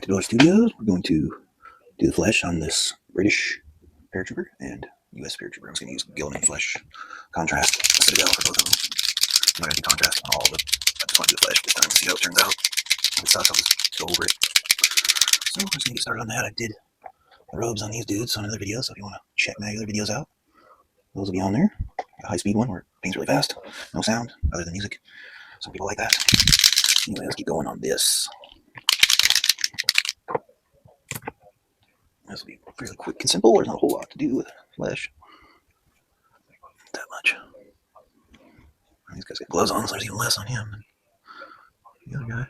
back to Builder Studios. We're going to do the flesh on this British Paratrooper and US Paratrooper. I'm just going to use Gilliman flesh contrast Citadel for both of them. I'm not going to do contrast on all of it. I just want to do the flesh this time to see how it turns out. If it sucks, I'll just go over it. So I'm just going to get started on that. I did the robes on these dudes on another video, so if you want to check my other videos out, those will be on there. A high-speed one where it paints really fast, no sound other than music. Some people like that. Anyway, let's keep going on this. This will be fairly quick and simple. There's not a whole lot to do with flesh. Not that much. These guys got gloves on, so there's even less on him than the other guy.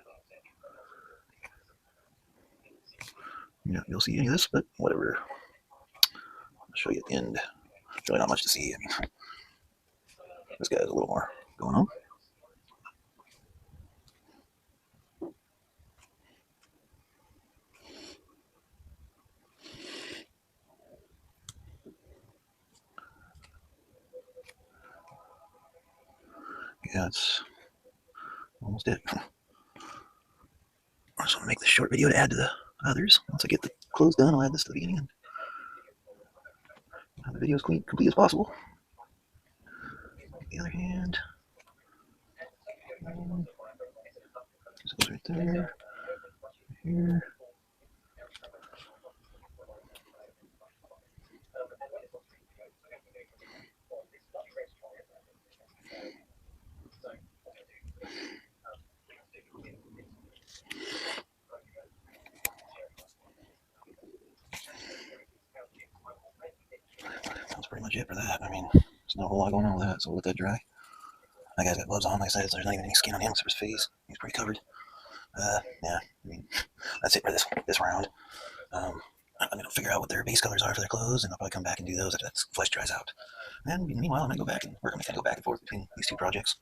You'll see any of this, but whatever. I'll show you at the end. There's really not much to see. I mean, this guy has a little more going on. Yeah, it's almost it. I just want to make this short video to add to the others. Once I get the clothes done, I'll add this to the beginning and have the video as complete as possible. On the other hand, this goes right there, here. That's pretty much it for that. I mean, there's not a whole lot going on with that, so we'll let that dry. That guy's got gloves on. Like I said, there's not even any skin on him except his face. He's pretty covered. Yeah, I mean, that's it for this round. I'm going to figure out what their base colors are for their clothes, and I'll probably come back and do those after that flesh dries out. And meanwhile, I'm going to go back and work. I'm going to go back and forth between these two projects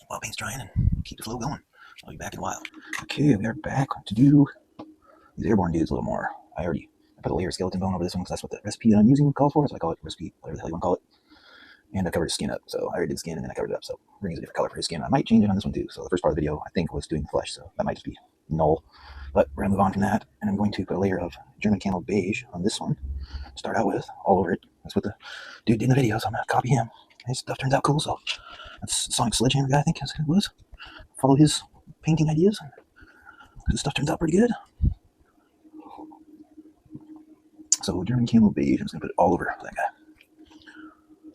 while paint's drying and keep the flow going. I'll be back in a while. Okay, we are back to do these airborne dudes a little more. I put a layer of skeleton bone over this one because that's what the recipe that I'm using calls for, so I call it recipe, whatever the hell you want to call it. And I covered his skin up, so I already did skin and then I covered it up, so we're going to use a different color for his skin. I might change it on this one too, so the first part of the video I think was doing the flesh, so that might just be null. But we're going to move on from that, and I'm going to put a layer of German camel beige on this one to start out with, all over it. That's what the dude did in the video, so I'm going to copy him. His stuff turns out cool, so that's Sonic Sledgehammer guy, I think it was. Follow his painting ideas, and his stuff turns out pretty good. So German camel beige, I'm just going to put it all over that guy.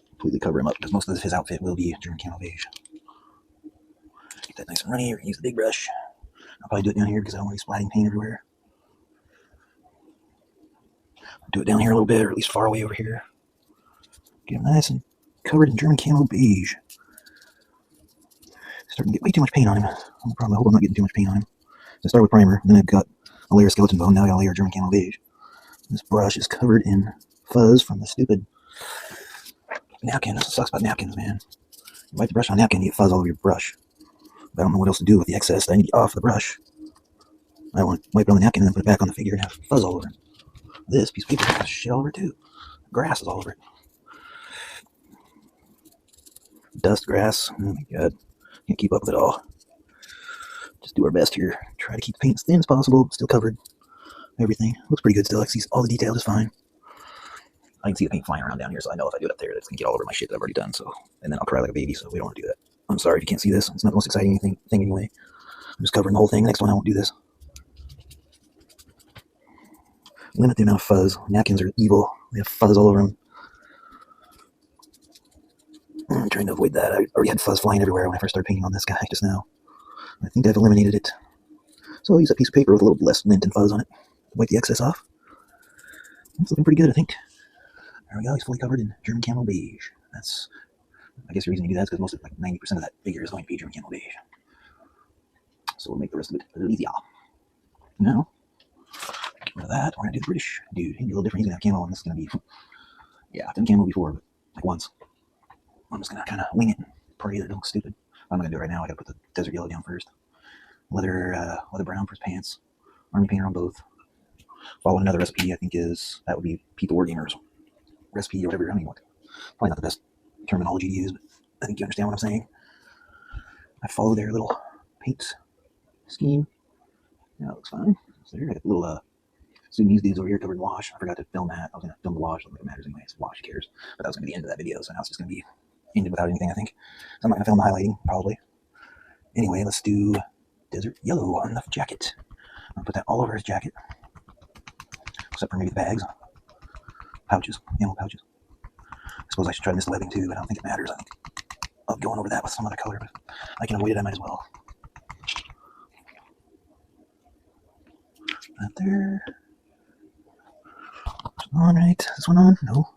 Completely cover him up, because most of his outfit will be German camel beige. Keep that nice and runny, or use the big brush. I'll probably do it down here because I don't want to be splatting paint everywhere. I'll do it down here a little bit, or at least far away over here. Get him nice and covered in German camo beige. Starting to get way too much paint on him. I hope I'm not getting too much paint on him. So I start with primer, then I've got a layer of skeleton bone, now I got a layer of German camo beige. This brush is covered in fuzz from the stupid napkin. That's what sucks about napkins, man. You wipe the brush on a napkin, you get fuzz all over your brush. But I don't know what else to do with the excess that I need to get off the brush. I want to wipe it on the napkin and then put it back on the figure and have fuzz all over it. This piece of paper has shit all over it too. Grass is all over it. Dust, grass. Oh my god. Can't keep up with it all. Just do our best here. Try to keep the paint as thin as possible, but still covered. Everything. Looks pretty good still. I can see all the detail just fine. I can see the paint flying around down here, so I know if I do it up there, it's going to get all over my shit that I've already done. So, and then I'll cry like a baby, so we don't want to do that. I'm sorry if you can't see this. It's not the most exciting thing anyway. I'm just covering the whole thing. Next one, I won't do this. Limit the amount of fuzz. Napkins are evil. They have fuzz all over them. I'm trying to avoid that. I already had fuzz flying everywhere when I first started painting on this guy just now. I think I've eliminated it. So I'll use a piece of paper with a little less lint and fuzz on it. Wipe the excess off. It's looking pretty good, I think. There we go. He's fully covered in German camel beige. I guess the reason you do that is because most of, like 90% of that figure is going to be German camel beige. So we'll make the rest of it a little easier. Now, get rid of that. We're going to do the British dude. He'll be a little different. He's going to have camo, and this is going to be, yeah, I've done camo before, but like once. I'm just going to kind of wing it and pray that it looks stupid. I'm not going to do it right now. I got to put the desert yellow down first. Leather brown for his pants. Army painter on both. Follow another recipe, I think that would be Pete the Wargamer's recipe or whatever. I mean, probably not the best terminology to use, but I think you understand what I'm saying. I follow their little paint scheme. Yeah, it looks fine. So there, got little Sudanese dudes over here covered in wash. I forgot to film that. I was going to film the wash. I don't think it matters anyway. It's wash, who cares? But that was going to be the end of that video, so now it's just going to be ended without anything, I think. So I'm not going to film the highlighting, probably. Anyway, let's do desert yellow on the jacket. I'll put that all over his jacket, except for maybe the bags. Pouches, ammo pouches. I suppose I should try this webbing too, but I don't think it matters. I think I'll go over that with some other color, but I can avoid it, I might as well. Right there. On right. Is this one on? No.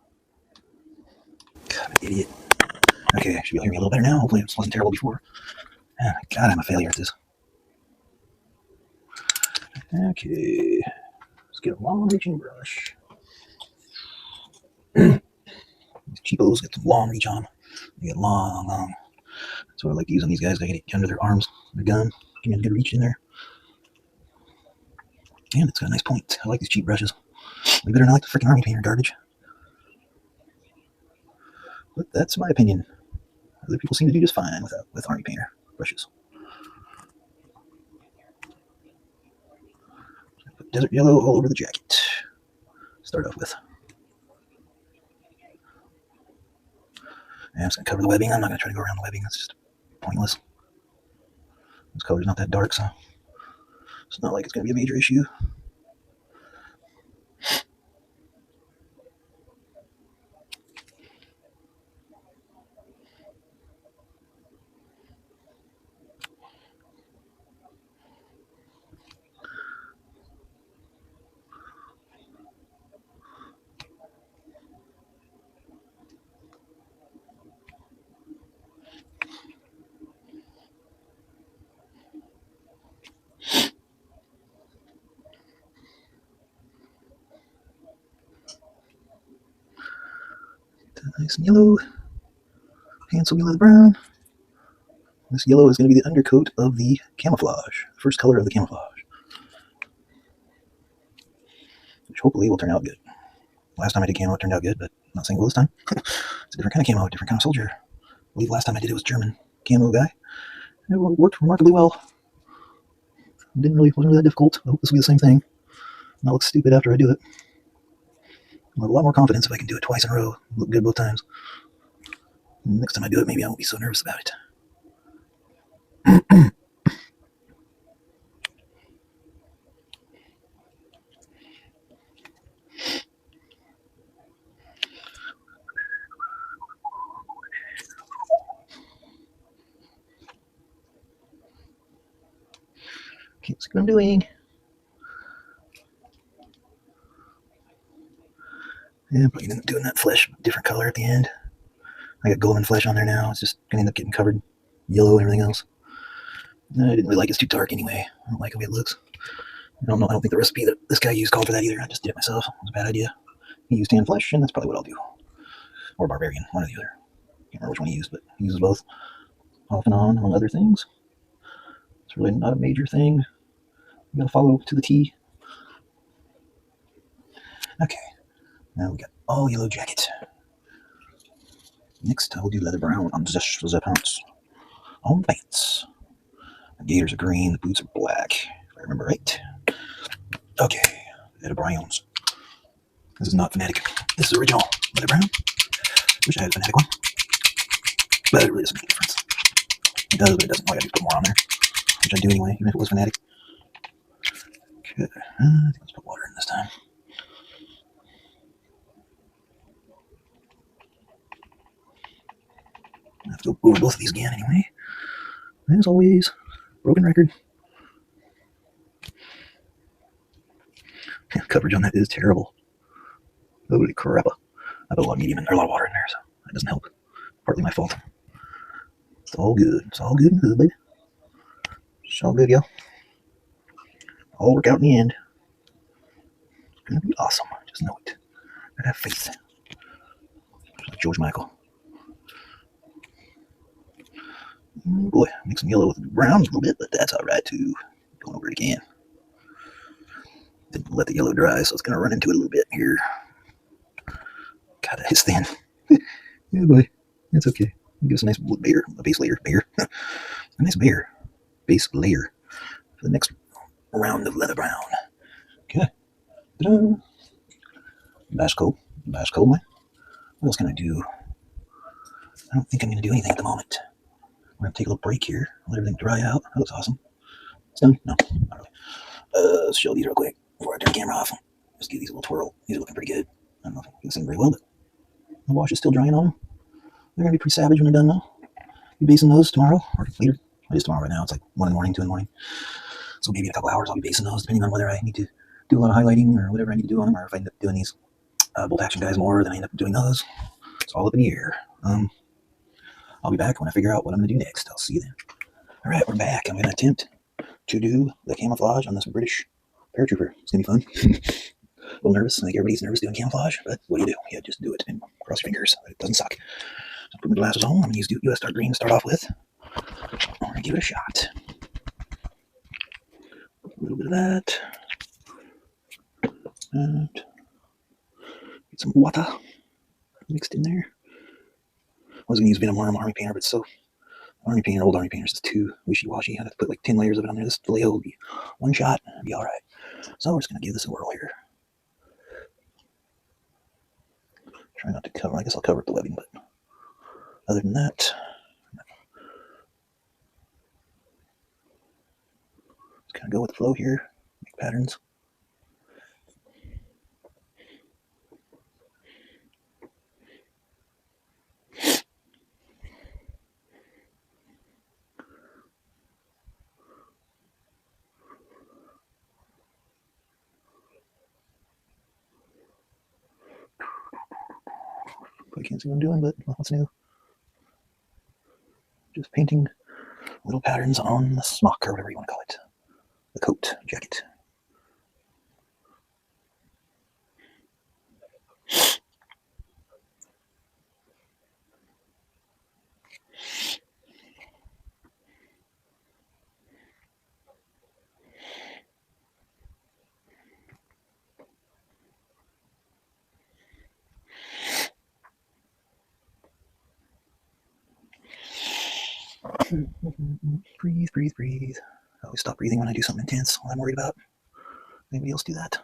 God, I'm an idiot. Okay, should be able to hear me a little better now. Hopefully it wasn't terrible before. God, I'm a failure at this. Okay. Let's get a long reaching brush. These cheapos get some long reach on. They get long. That's what I like to use on these guys. They get it under their arms, their gun. Give me a good reach in there. And it's got a nice point. I like these cheap brushes. Way better than I like the freaking army painter garbage. But that's my opinion. Other people seem to do just fine with army painter brushes. Put desert yellow all over the jacket. Start off with. And I'm just going to cover the webbing. I'm not going to try to go around the webbing. That's just pointless. This color's not that dark, so it's not like it's going to be a major issue. Nice and yellow. Pants will be leather brown. This yellow is going to be the undercoat of the camouflage. First color of the camouflage. Which hopefully will turn out good. Last time I did camo, it turned out good, but I'm not saying it will this time. It's a different kind of camo, a different kind of soldier. I believe last time I did it was German camo guy. It worked remarkably well. Wasn't really that difficult. I hope this will be the same thing. Not look stupid after I do it. I'll have a lot more confidence if I can do it twice in a row. Look good both times. Next time I do it, maybe I won't be so nervous about it. Okay, see what I'm doing. Yeah, probably doing that flesh different color at the end. I got golden flesh on there now. It's just gonna end up getting covered yellow and everything else. I didn't really like it. It's too dark anyway. I don't like the way it looks. I don't think the recipe that this guy used called for that either. I just did it myself. It was a bad idea. He used tan flesh, and that's probably what I'll do. Or barbarian, one or the other. Can't remember which one he used, but he uses both off and on, among other things. It's really not a major thing. You gotta follow to the T. Okay. Now we got all yellow jacket. Next, I will do leather brown on the pants. On the pants. The gaiters are green, the boots are black, if I remember right. Okay, leather browns. This is not Fanatic. This is original leather brown. Wish I had a Fanatic one. But it really doesn't make a difference. It does, but it doesn't. I gotta put more on there. Which I do anyway, even if it was Fanatic. Okay, I think let's put water in this time. I have to go over both of these again anyway. As always, broken record. Coverage on that is terrible. Holy crap. I put a lot of medium in there, a lot of water in there, so that doesn't help. Partly my fault. It's all good. It's all good and good, baby. It's all good, yo. All work out in the end. It's gonna be awesome. Just know it. I have faith. Just like George Michael. Oh boy, make some yellow with brown a little bit, but that's alright too. Going over it again. Didn't let the yellow dry, so it's gonna run into it a little bit here. God, that is thin. Yeah, boy, that's okay. Give us a nice layer, a base layer, a nice base layer for the next round of leather brown. Ta-da. That's cool. That's cool, man. What else can I do? I don't think I'm going to do anything at the moment. We're going to take a little break here. Let everything dry out. That looks awesome. It's done? No, not really. Let's show these real quick before I turn the camera off. Just give these a little twirl. These are looking pretty good. I don't know if you can see them very well, but the wash is still drying on them. They're going to be pretty savage when they're done, though. Be basing those tomorrow or later. It is tomorrow right now. It's like 1 in the morning, 2 in the morning. So maybe in a couple hours I'll be basing those, depending on whether I need to do a lot of highlighting or whatever I need to do on them, or if I end up doing these bolt action guys more, then I end up doing those. It's all up in the air. I'll be back when I figure out what I'm going to do next. I'll see you then. All right, we're back. I'm going to attempt to do the camouflage on this British Paratrooper. It's going to be fun. A little nervous. I think everybody's nervous doing camouflage, but what do you do? Yeah, just do it and cross your fingers. It doesn't suck. So put my glasses on. I'm going to use US Dark Green to start off with. I'm going to give it a shot. A little bit of that. And get some water mixed in there. I was going to use Venom Worm Army Painter, but so Army Painter, old Army Painter is too wishy-washy. I'd have to put like 10 layers of it on there. This Vallejo would be one shot. It'd be all right. So we're just going to give this a whirl here. Try not to cover. I guess I'll cover up the webbing, but other than that, just kind of go with the flow here. Make patterns. Probably can't see what I'm doing, but what's new? Just painting little patterns on the smock or whatever you want to call it. The coat, jacket. Breathe, breathe, breathe. I always stop breathing when I do something intense. What I'm worried about. Anybody else do that?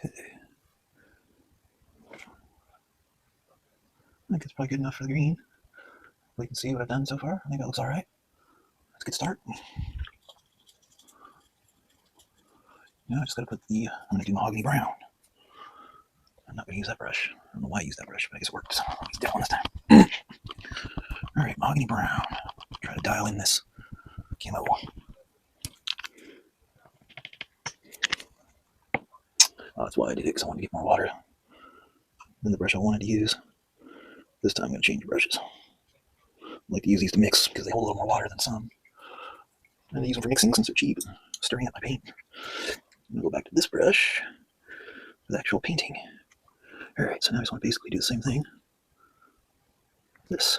Okay. I think it's probably good enough for the green. We can see what I've done so far. I think that looks all right. Let's get started. Now I just got to put the, I'm going to do mahogany brown. I'm not going to use that brush. I don't know why I used that brush, but I guess it worked. I'll use that one this time. All right, mahogany brown. Try to dial in this camo. Oh, that's why I did it, because I wanted to get more water than the brush I wanted to use. This time I'm going to change brushes. I like to use these to mix because they hold a little more water than some. And I use them for mixing since they're cheap, stirring up my paint. I'm going to go back to this brush for the actual painting. All right, so now I just want to basically do the same thing. This.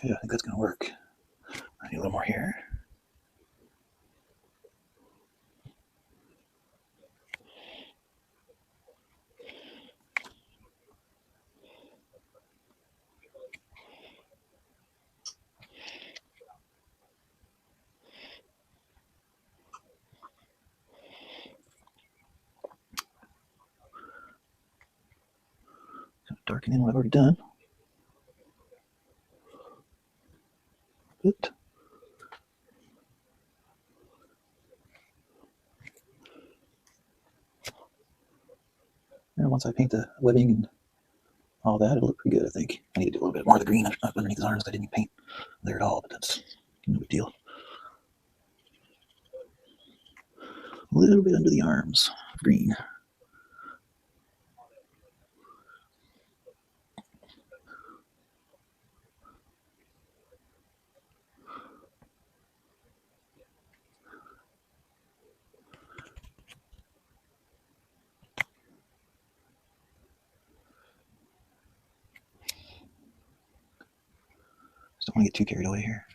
Okay, I think that's going to work. I need a little more here. Darken in what I've already done. Good. And once I paint the webbing and all that, it'll look pretty good, I think. I need to do a little bit more of the green up underneath his arms. I didn't paint there at all, but that's no big deal. A little bit under the arms of green. Just don't want to get too carried away here.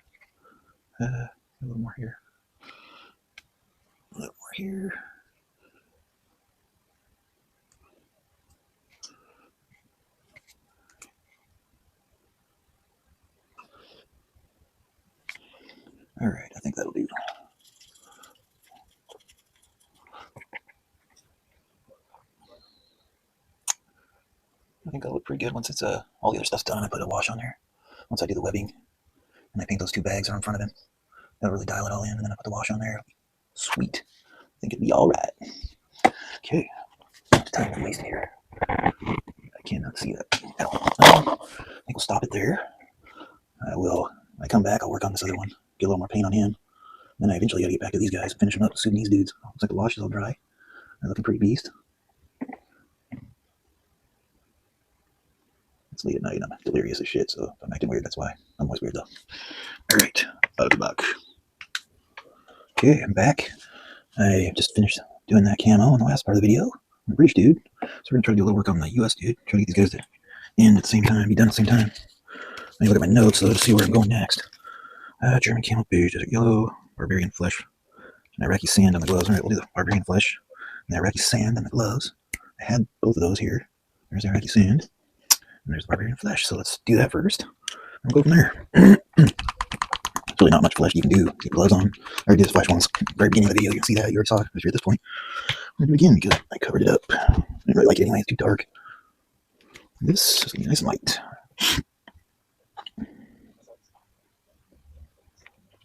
A little more here. A little more here. All right, I think that'll do. I think that'll look pretty good once it's all the other stuff's done. I put a wash on there. Once I do the webbing and I paint those two bags that are in front of him, that'll really dial it all in. And then I put the wash on there. Sweet. I think it'll be all right. Okay. Time to waste here. I cannot see that. I think we'll stop it there. When I come back, I'll work on this other one. Get a little more paint on him. Then I eventually got to get back to these guys and finish them up, Sudanese dudes. Looks like the wash is all dry. They're looking pretty beast. It's late at night. I'm delirious as shit, so if I'm acting weird, that's why. I'm always weird, though. All right. Out of the buck. Okay, I'm back. I just finished doing that camo in the last part of the video. I'm a British dude. So we're going to try to do a little work on the US dude. Try to get these guys to end at the same time, be done at the same time. Let me look at my notes, though, to see where I'm going next. German camo beige, desert yellow, barbarian flesh, and Iraqi sand on the gloves. All right, we'll do the barbarian flesh and the Iraqi sand on the gloves. I had both of those here. There's the Iraqi sand, and there's the barbarian flesh. So let's do that first, and we'll go from there. There's really not much flesh you can do. Get gloves on. I already did the flesh once. Very beginning of the video, you can see that. You already saw it if you're at this point. I'm going to do it again because I covered it up. I didn't really like it anyway. It's too dark. This is going to be nice and light.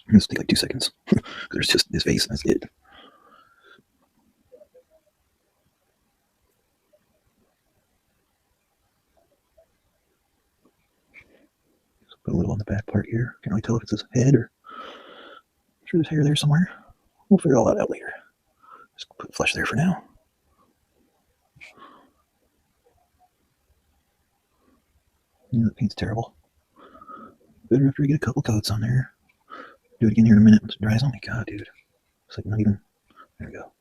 This will take like 2 seconds. There's just his face, that's it. Just put a little on the back part here. Can't really tell if it's his head or. I'm sure there's hair there somewhere. We'll figure all that out later. Just put flesh there for now. Yeah, that paint's terrible. Better after we get a couple coats on there. Do it again here in a minute once it dries. Oh my god, dude. It's like not even. There we go.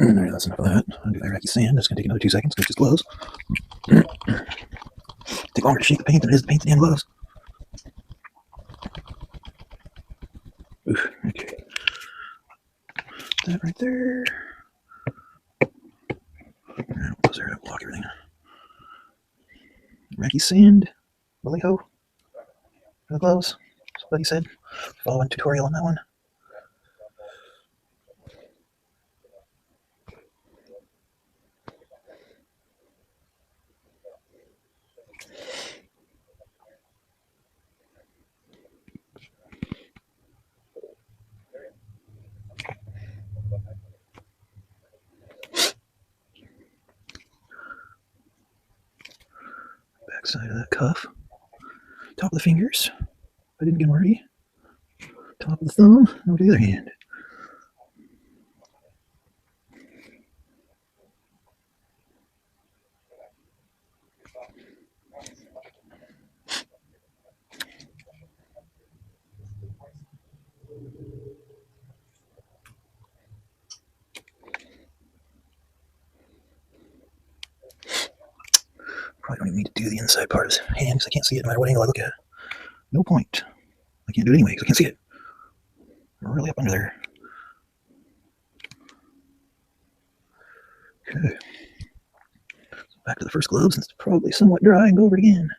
Alright, that's enough of that. I'll do Iraqi sand. That's going to take another 2 seconds because it's gloves. Take longer to shake the paint than it is to paint the damn gloves. Oof, okay. That right there. Alright, what was there to block everything? Iraqi sand. Vallejo. For the gloves. That's what he said. Following tutorial on that one. Back side of that cuff. Top of the fingers. I didn't get them already. Top of the thumb. Over to the other hand. Probably don't even need to do the inside part of his hand because I can't see it no matter what angle I look at. No point. I can't do it anyway because I can't see it. We're really up under there. Okay. So back to the first glove since it's probably somewhat dry and go over it again.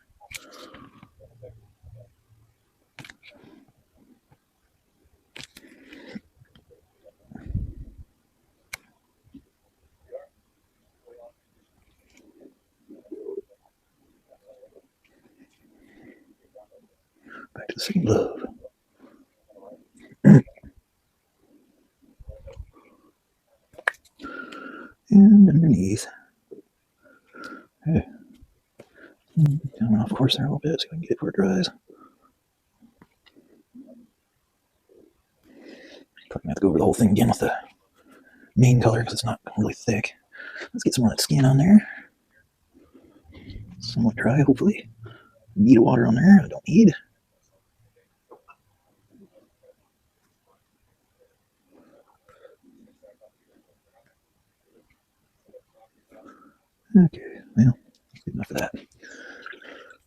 Back to the second glove. And underneath. Okay. Coming off course there a little bit so I can get it before it dries. Probably have to go over the whole thing again with the main color because it's not really thick. Let's get some more of that skin on there. Somewhat dry, hopefully. Need of water on there. I don't need. Okay, well, that's good enough for that.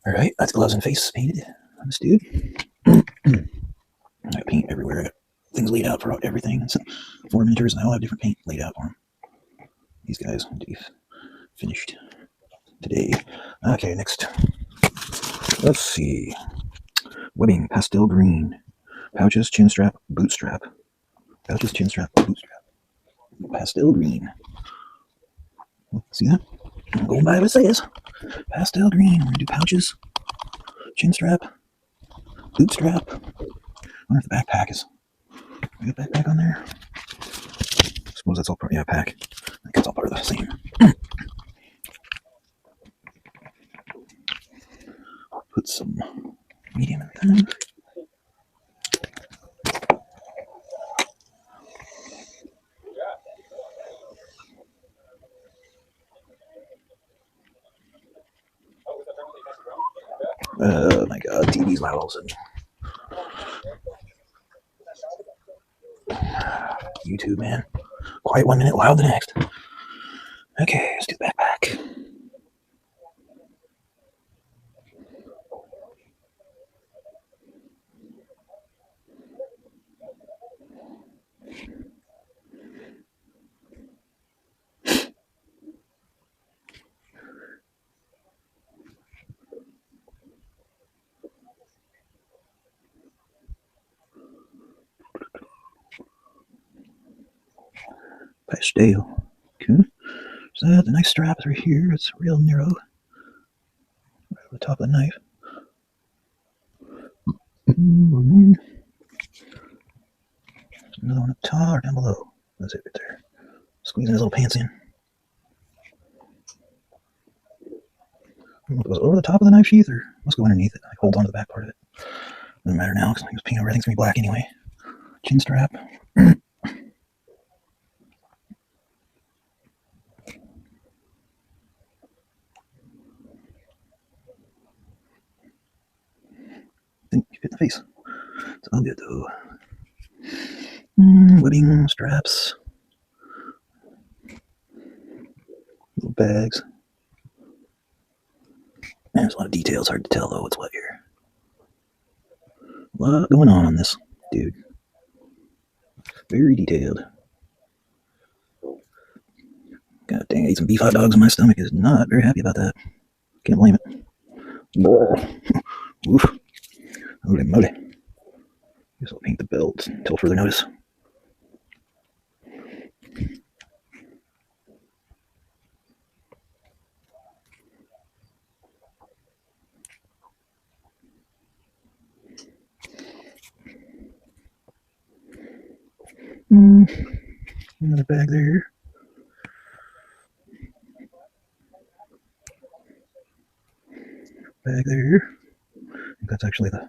Alright, that's gloves and face painted on this dude. I got paint everywhere. I got things laid out for everything. And so, 4 miniatures, and I all have different paint laid out for them. These guys will be finished today. Okay, next. Let's see. Webbing, pastel green. Pouches, chin strap, boot strap. Pouches, chin strap, boot strap. Pastel green. See that? I'm going by what it says. Pastel green. We're going to do pouches, chin strap, boot strap. I wonder if the backpack is. We got backpack on there? I suppose that's all part. Yeah, pack. I think it's all part of the same. Put some medium in there. Oh my god, TV's loud all of a sudden. YouTube, man. Quiet 1 minute, loud the next. Okay, let's do the backpack. Pastel. Okay. So the nice strap right here. It's real narrow. Right over the top of the knife. Another one up top or down below. That's it right there. Squeezing his little pants in. I don't know if it goes over the top of the knife sheath or must go underneath it. Like hold on to the back part of it. Doesn't matter now because I think it's paint over. Everything's gonna be black anyway. Chin strap. Think you fit in the face. It's all good though. Webbing, straps, little bags. Man, there's a lot of details. Hard to tell though what's what here. A lot going on this dude. Very detailed. God dang, I ate some beef hot dogs and my stomach is not very happy about that. Can't blame it. Oof. Holy moly. Guess I'll paint the belt until further notice. Another bag there. Bag there. I think that's actually the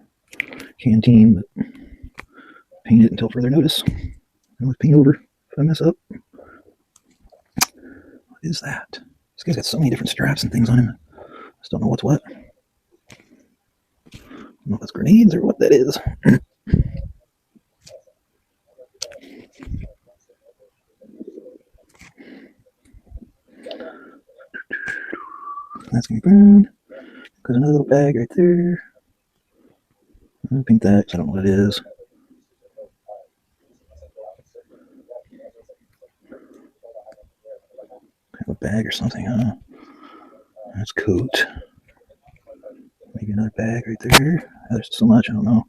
canteen, but paint it until further notice. I'll paint over if I mess up. What is that? This guy's got so many different straps and things on him. I just don't know what's what. I don't know if that's grenades or what that is. That's gonna be brown. Got another little bag right there. I'll paint that. I don't know what it is. Have a bag or something, huh? That's coat. Maybe another bag right there. There's so much, I don't know.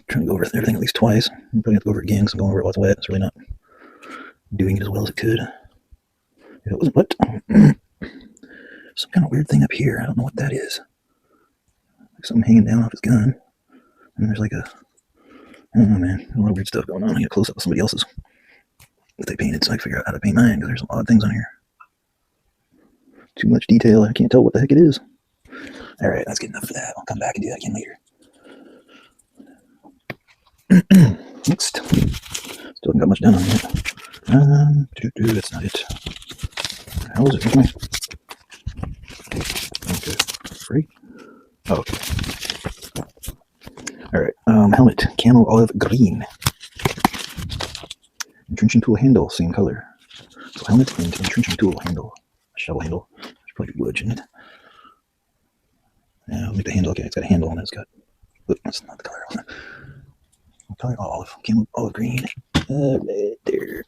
Trying to go over everything at least twice. I'm probably have to go over it again because I'm going over it while it's wet. It's really not doing it as well as it could. If it wasn't wet. Some kind of weird thing up here. I don't know what that is. Like something hanging down off his gun. And there's like a, I don't know, man. A lot of weird stuff going on. I get a close up of somebody else's that they painted so I can figure out how to paint mine because there's some odd things on here. Too much detail. I can't tell what the heck it is. All right, that's good enough for that. I'll come back and do that again later. Next. Still haven't got much done on it. That's not it. How is it? Okay. Free? Oh, okay. Alright. Helmet. Camel olive green. Entrenching tool handle. Same color. So helmet and entrenching tool handle. Shovel handle. There's probably wood, shouldn't it? Yeah, I'll make the handle. Okay, it's got a handle on it. It's got. Oop, that's not the color on it. What color? Olive. Camel olive green. Right there.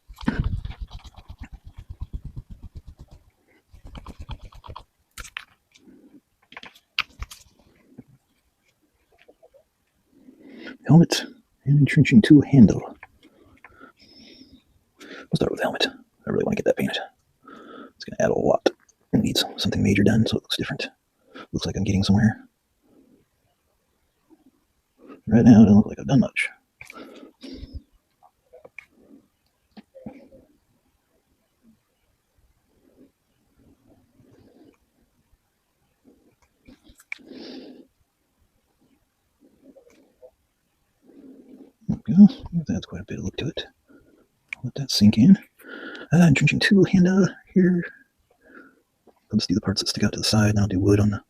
Helmet and entrenching tool handle. We'll start with helmet. I really want to get that painted. It's going to add a lot. It needs something major done so it looks different. Looks like I'm getting somewhere. Right now, it doesn't look like I've done much. That's quite a bit of look to it. I'll let that sink in. Entrenching tool handle here. I'll just do the parts that stick out to the side, and I'll do wood on the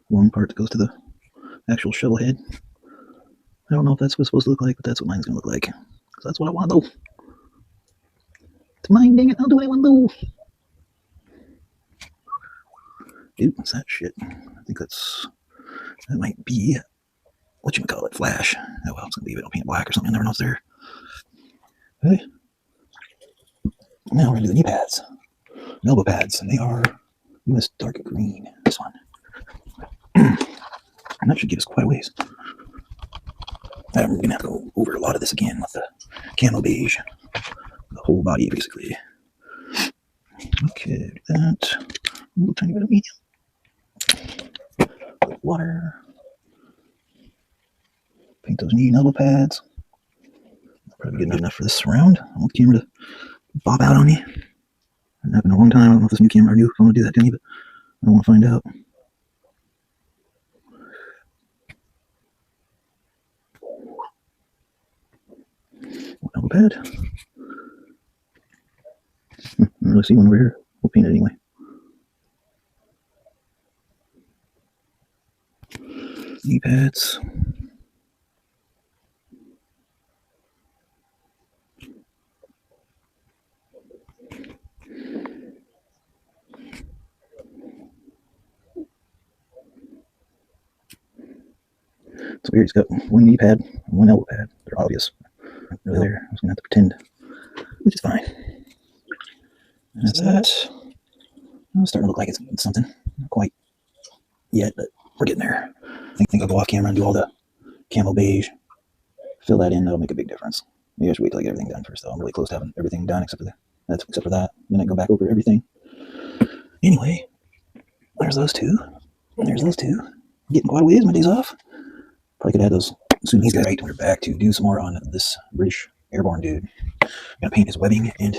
long part that goes to the actual shovel head. I don't know if that's what it's supposed to look like, but that's what mine's going to look like. Because that's what I want to do. It's mine, dang it. I'll do what I want to do. Dude, what's that shit? I think that might be, whatchamacallit, flash. Oh well, it's going to leave it. I'll paint it black or something. I never know it's there. Okay. Now we're going to do the knee pads. Elbow pads. And they are this dark green. This one. And that should give us quite a ways. I'm going to have to go over a lot of this again with the camo beige. The whole body, basically. Okay, do that. A little tiny bit of medium. Water. Paint those knee and elbow pads. Probably good enough for this round. I want the camera to bob out on me. It's happened a long time. I don't know if this new camera knew if I want to do that to me, but I don't want to find out. Elbow pad. I don't really see one over here. We'll paint it anyway. Knee pads. It's weird. He's got one knee pad and one elbow pad. They're obvious. Really there. I was going to have to pretend, which is fine. And that's that. It's starting to look like it's something. Not quite yet, but we're getting there. I think I'll go off camera and do all the camo beige fill that in. That'll make a big difference. Maybe I should wait till I get everything done first, though. I'm really close to having everything done except for that. Then I go back over everything. Anyway, there's those two. And there's those two. I'm getting quite a ways. My days off. Probably could add those Sudanese guys right when we're back to do some more on this British Airborne dude. I'm gonna paint his webbing and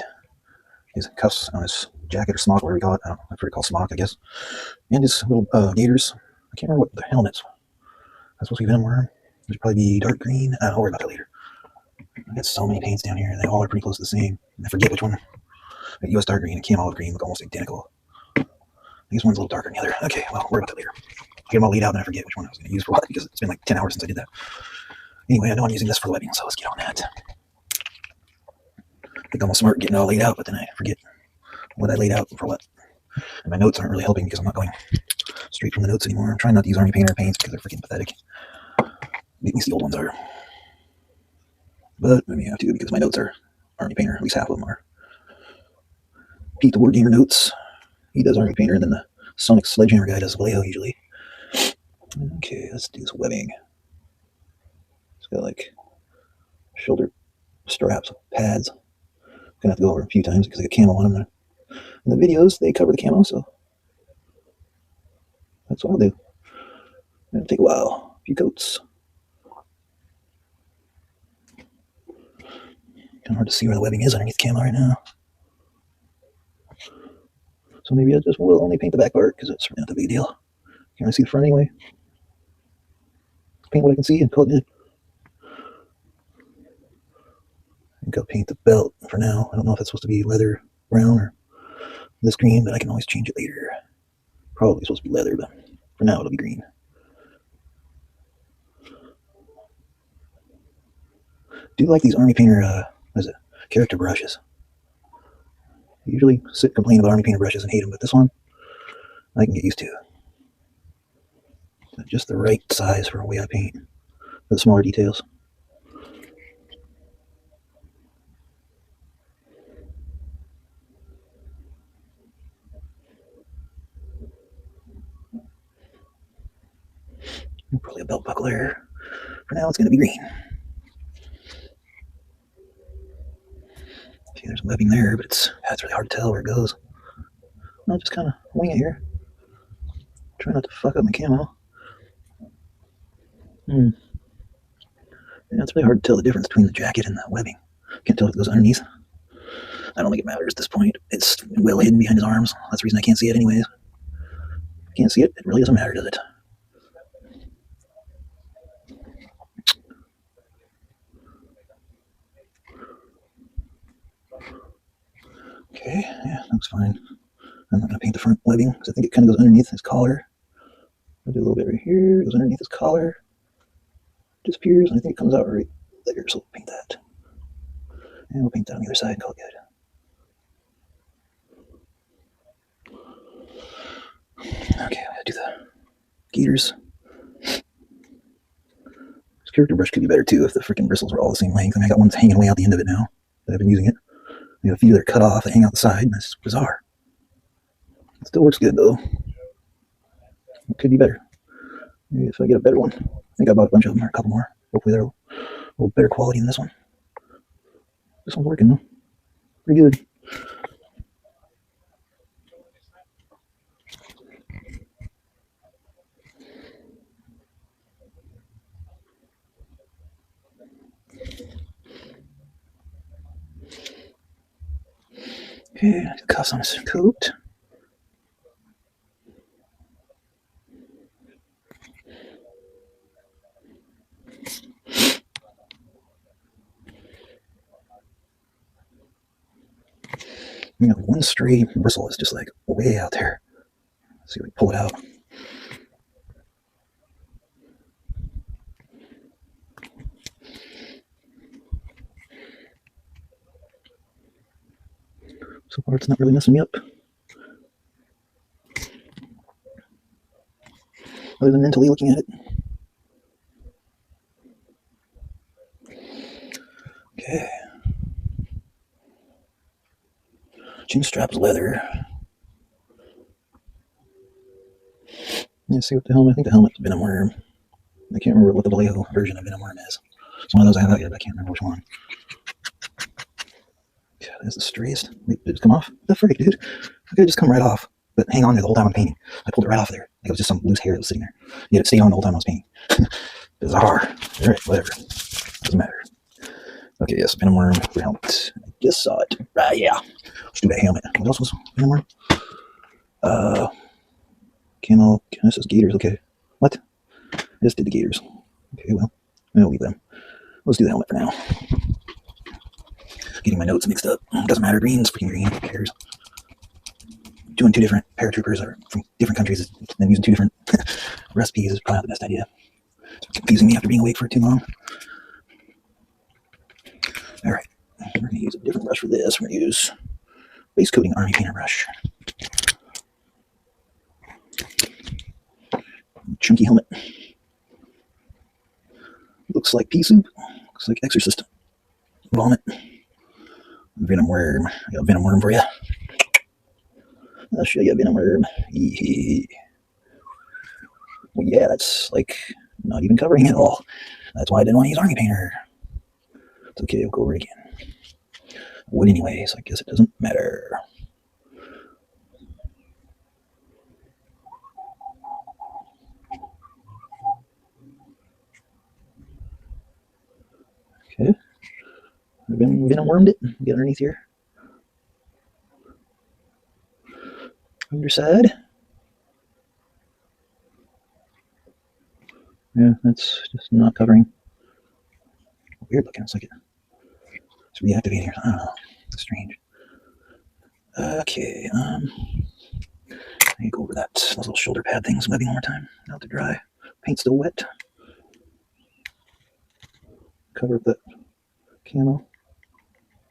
his cuffs on his jacket or smock, whatever we call it. I don't know. I've heard it called smock, I guess. And his little gaiters. I can't remember what the helmet's. That's supposed to be venom worm. It should probably be dark green. I'll worry about that later. I got so many paints down here, and they all are pretty close to the same. I forget which one. The US dark green and Cam olive green look almost identical. I think one's a little darker than the other. Okay, well, I'll worry about that later. I'll get them all laid out, and I forget which one I was going to use for what, because it's been like 10 hours since I did that. Anyway, I know I'm using this for the webbing, so let's get on that. I think I'm all smart getting it all laid out, but then I forget what I laid out for what. And my notes aren't really helping because I'm not going straight from the notes anymore. I'm trying not to use Army Painter paints because they're freaking pathetic. At least the old ones are. But I may have to because my notes are Army Painter. At least half of them are. Pete the Wargamer notes. He does Army Painter, and then the Sonic Sledgehammer guy does Vallejo usually. Okay, let's do this webbing. It's got like shoulder straps, pads. Gonna have to go over a few times because I got camo on them. In the videos, they cover the camo, so that's what I'll do. It'll take a while. A few coats. Kind of hard to see where the webbing is underneath the camo right now. So maybe I just will only paint the back part because it's not a big deal. Can't really see the front anyway. Paint what I can see and call it good. I think I'll paint the belt for now. I don't know if it's supposed to be leather brown or this green, but I can always change it later. Probably supposed to be leather, but for now it'll be green. Do like these Army Painter, character brushes. I usually complain about Army Painter brushes and hate them, but this one I can get used to. Just the right size for the way I paint, for the smaller details. Probably a belt buckle there. For now, it's going to be green. Okay, there's webbing there, but it's really hard to tell where it goes. I'll just kind of wing it here. Try not to fuck up my camo. Yeah, it's really hard to tell the difference between the jacket and the webbing. Can't tell if it goes underneath. I don't think it matters at this point. It's well hidden behind his arms. That's the reason I can't see it anyways. If I can't see it, it really doesn't matter, does it? Okay, yeah, looks fine. I'm not going to paint the front webbing because I think it kind of goes underneath his collar. I'll do a little bit right here. It goes underneath his collar. Disappears, and I think it comes out right there, so we'll paint that. And we'll paint that on the other side and call it good. Okay, I gotta do the gaiters. This character brush could be better too if the freaking bristles were all the same length. I mean, I got ones hanging way out the end of it now that I've been using it. I got a few that are cut off that hang out the side, and it's bizarre. It still works good though. It could be better. Maybe if I get a better one. I think I bought a bunch of them, or a couple more. Hopefully they're a little better quality than this one. This one's working though. Pretty good. Okay, cuffs on his coat. You know, one stray bristle is just like way out there. Let's see if we can pull it out. So far, it's not really messing me up. Other than mentally looking at it. Okay. Chin strap's leather. Let's see what the helmet. I think the helmet's venom worm. I can't remember what the Vallejo version of venom worm is. It's one of those I have out here, but I can't remember which one. Yeah, that's the straightest. Wait, did it come off? The frick, dude? How could it just come right off? But hang on there the whole time I'm painting. I pulled it right off there. Like it was just some loose hair that was sitting there. Yet it stayed on the whole time I was painting. Bizarre. Alright, whatever. Doesn't matter. Okay, yes, venom worm for helmet. I just saw it. Yeah. Let's do that helmet. What else was venom worm? Camo. This is gators. Okay. What? I just did the gators. Okay, well, I'll leave them. Let's do the helmet for now. Getting my notes mixed up. Doesn't matter. Green's freaking green. Who cares? Doing two different paratroopers or from different countries and then using two different recipes is probably not the best idea. It's confusing me after being awake for too long. Alright. We're going to use a different brush for this. We're going to use base coating army painter brush. Chunky helmet. Looks like pea soup. Looks like exorcist vomit. Venom worm. I got a venom worm for you. I'll show you a venom worm. Well, yeah, that's like not even covering it all. That's why I didn't want to use army painter. It's okay, I'll go over it again. I would anyway, so I guess it doesn't matter. Okay. I've been venom wormed it. Get underneath here. Underside. Yeah, that's just not covering. Weird looking. It's like it's reactivating here. I don't know. It's strange. Okay. I need to go over those little shoulder pad things maybe one more time. Now to dry. Paint's still wet. Cover up that camo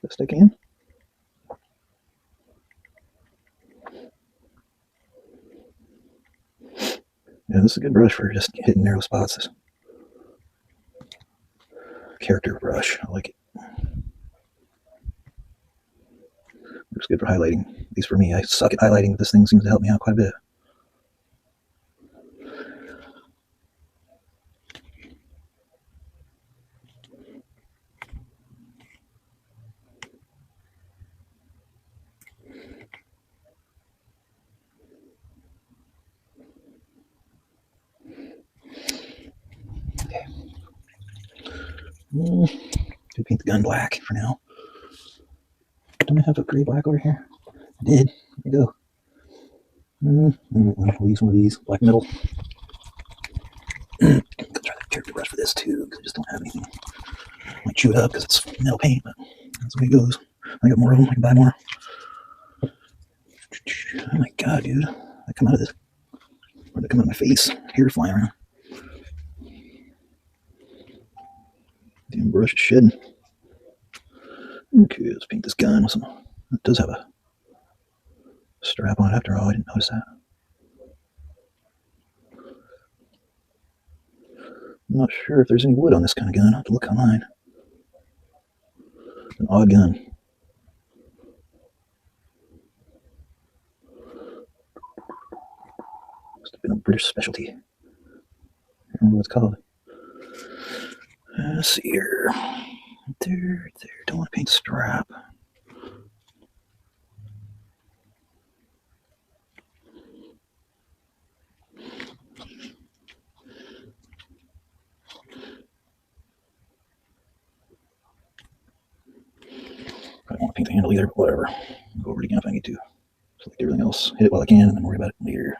best I can. Yeah, this is a good brush for just hitting narrow spots. This character brush, I like it. It's good for highlighting. At least for me, I suck at highlighting, but this thing seems to help me out quite a bit. Could paint the gun black for now. Don't I have a gray black over here? I did. There we go. We'll use one of these black metal. I'll try the character brush for this too, because I just don't have anything. I might chew it up because it's metal paint, but that's the way it goes. I got more of them. I can buy more. Oh my god, dude! They come out of this. Or they come out of my face. Hair flying around. Damn brush is shedding. Okay, let's paint this gun with some. It does have a strap on it after all. I didn't notice that. I'm not sure if there's any wood on this kind of gun. I'll have to look online. It's an odd gun. Must have been a British specialty. I don't know what it's called. Let's see here. There. Don't want to paint strap. I don't want to paint the handle either, but whatever. I'll go over it again if I need to. Select everything else. Hit it while I can and then worry about it later.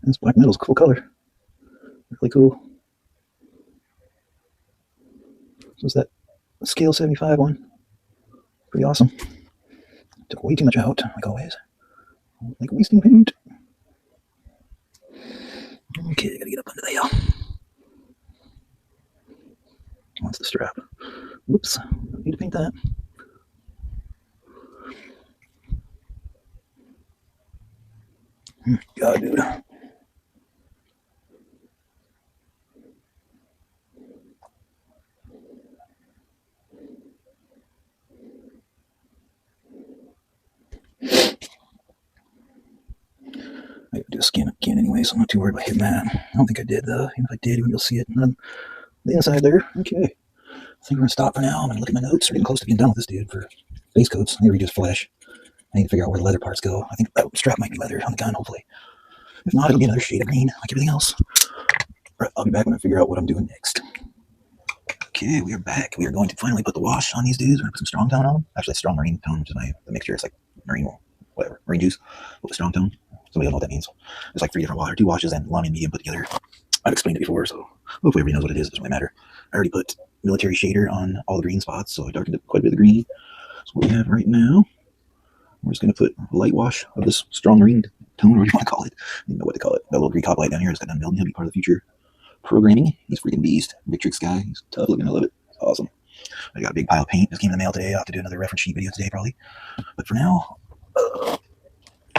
This black metal's a cool color. Really cool. So is that scale 75 one? Pretty awesome. Took way too much out, like always. Like wasting paint. Okay, gotta get up under there. What's the strap? Whoops, don't need to paint that. God, dude. I do a skin again anyway, so I'm not too worried about hitting that. I don't think I did, though. Even if I did, you'll see it on the inside there. Okay. I think we're going to stop for now. I'm going to look at my notes. We're getting close to being done with this dude for base coats. I need to redo his flesh. I need to figure out where the leather parts go. I think that strap might be leather on the gun, hopefully. If not, it'll be another shade of green, like everything else. Right, I'll be back when I figure out what I'm doing next. Okay, we are back. We are going to finally put the wash on these dudes. We're going to put some strong tone on them. Actually, strong marine tone, which is the mixture. It's like marine, whatever, marine juice with strong tone. Somebody will know what that means. There's like 3 different water, 2 washes, and long and medium put together. I've explained it before, so hopefully everybody knows what it is. It doesn't really matter. I already put military shader on all the green spots, so I darkened it quite a bit of the green. So what we have right now, we're just going to put a light wash of this strong marine tone, or what you want to call it. I don't know what to call it. That little green cop light down here has got done building. He'll be part of the future programming. He's freaking beast. Big trick guy. He's tough looking. I love it. It's awesome. I got a big pile of paint. Just came in the mail today. I'll have to do another reference sheet video today, probably. But for now,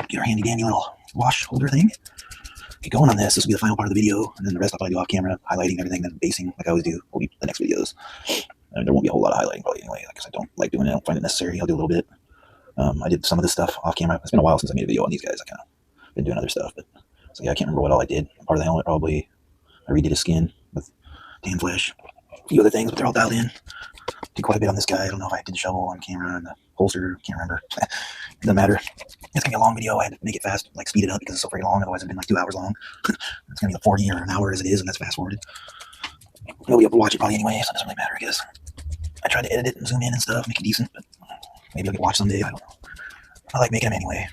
get our handy dandy little wash holder thing. Get going on this. This will be the final part of the video, and then the rest I'll probably do off camera, highlighting everything, then basing like I always do will be the next videos. And there won't be a whole lot of highlighting probably anyway, because I don't like doing it. I don't find it necessary. I'll do a little bit. I did some of this stuff off camera. It's been a while since I made a video on these guys. I kind of been doing other stuff, but so yeah, I can't remember what all I did. Part of the helmet probably I redid his skin with tan flesh, a few other things, but they're all dialed in. Did quite a bit on this guy. I don't know if I did the shovel on camera and the holster. Can't remember. It doesn't matter. It's gonna be a long video. I had to make it fast, like speed it up because it's so very long. Otherwise, it'd been like 2 hours long. It's gonna be like 40 or an hour as it is, and that's fast forwarded. Nobody will watch it probably anyway, so it doesn't really matter, I guess. I tried to edit it and zoom in and stuff, make it decent, but maybe I'll get watched someday. I don't know. I like making them anyway.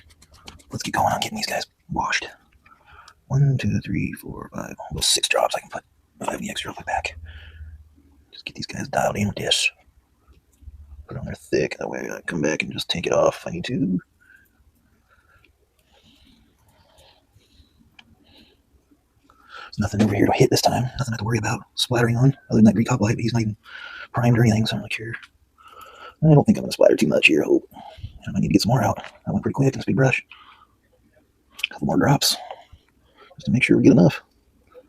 Let's get going on getting these guys washed. 1, 2, 3, 4, 5. Those 6 drops. I can put 5 of the extra off my back. Just get these guys dialed in with this. Put it on there thick. That way I come back and just take it off if I need to. There's nothing over here to hit this time. Nothing I have to worry about splattering on, other than that green cop light, but he's not even primed or anything, so I'm not sure. I don't think I'm going to splatter too much here, I hope. I might need to get some more out. That went pretty quick in this big brush. A couple more drops, just to make sure we get enough.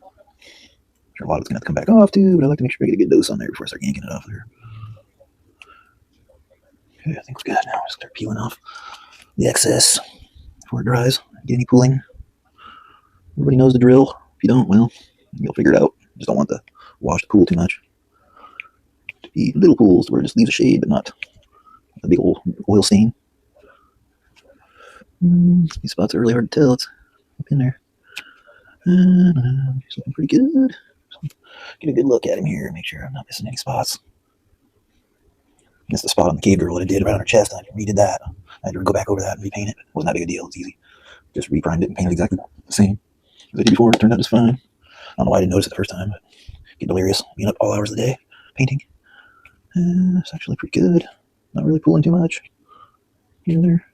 I'm sure a lot of it's going to have to come back off too, but I like to make sure I get a good dose on there before I start yanking it off there. Okay, I think we're good now. Just start peeling off the excess before it dries. Get any pooling. Everybody knows the drill. If you don't, well, you'll figure it out. Just don't want the wash to pool too much. To be little pools where it just leaves a shade, but not a big old oil stain. These spots are really hard to tell. It's up in there. He's looking pretty good. So get a good look at him here. Make sure I'm not missing any spots. That's the spot on the cave girl that I did right on her chest. I redid that. I had to go back over that and repaint it. It wasn't that big a deal. It's easy. Just reprimed it and painted exactly the same as I did before. It turned out just fine. I don't know why I didn't notice it the first time, but get delirious. Being up all hours of the day painting. It's actually pretty good. Not really pulling too much. Here and there.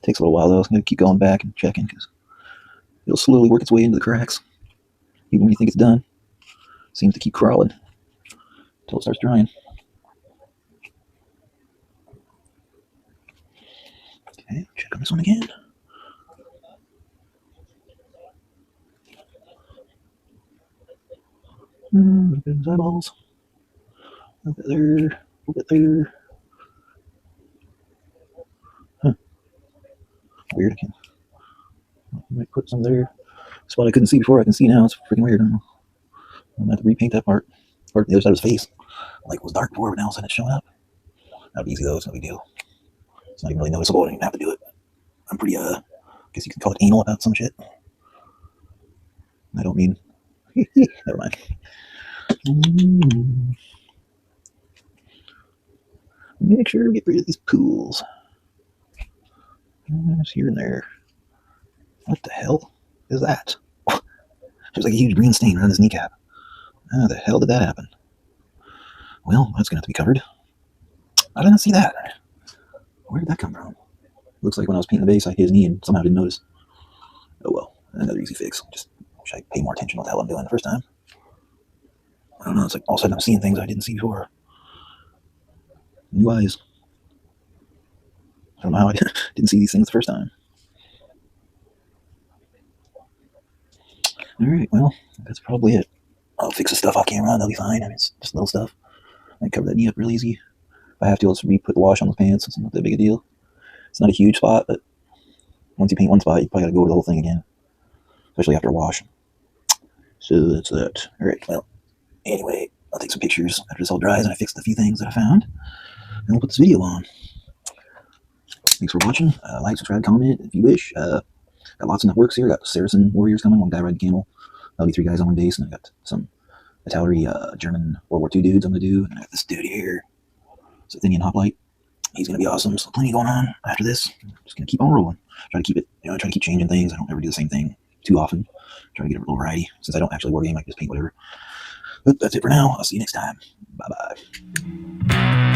Takes a little while though. I'm going to keep going back and checking because it'll slowly work its way into the cracks. Even when you think it's done, it seems to keep crawling until it starts drying. Okay, check on this one again. Look at his eyeballs. A little bit there, a little bit there. Huh. Weird. I might put some there. Spot I couldn't see before, I can see now. It's freaking weird. I don't know. I'm going to have to repaint that part. Part the other side of his face. Like it was dark before, but now all of a sudden it's showing up. That'll be easy though. It's no big deal. It's not even really noticeable. I don't even have to do it. I'm pretty, I guess you could call it anal about some shit. I don't mean. Never mind. Make sure we get rid of these pools. Just here and there. What the hell is that? There's like a huge green stain around his kneecap. How the hell did that happen? Well, that's going to have to be covered. I didn't see that. Where did that come from? Looks like when I was painting the base, I hit his knee and somehow didn't notice. Oh well, another easy fix. Just wish I pay more attention to what the hell I'm doing the first time. I don't know, it's like all of a sudden I'm seeing things I didn't see before. New eyes. I don't know how I didn't see these things the first time. Alright, well, that's probably it. I'll fix the stuff off camera, that'll be fine. I mean, it's just little stuff. I can cover that knee up real easy. If I have to, I'll just re-put the wash on those pants. It's not that big a deal. It's not a huge spot, but once you paint one spot, you probably got to go over the whole thing again, especially after a wash. So that's that. All right. Well, anyway, I'll take some pictures after this all dries and I fixed a few things that I found, and we'll put this video on. Thanks for watching. Like, subscribe, comment if you wish. Got lots of works here. Got Saracen warriors coming. One guy riding camel. That'll be 3 guys on one base, and I got some artillery German World War II dudes I'm gonna do. And I got this dude here, Athenian hoplite. He's gonna be awesome. So plenty going on after this. Just gonna keep on rolling. Try to keep it. Try to keep changing things. I don't ever do the same thing too often. Try to get a little variety. Since I don't actually war game, I can just paint whatever. But that's it for now. I'll see you next time. Bye bye.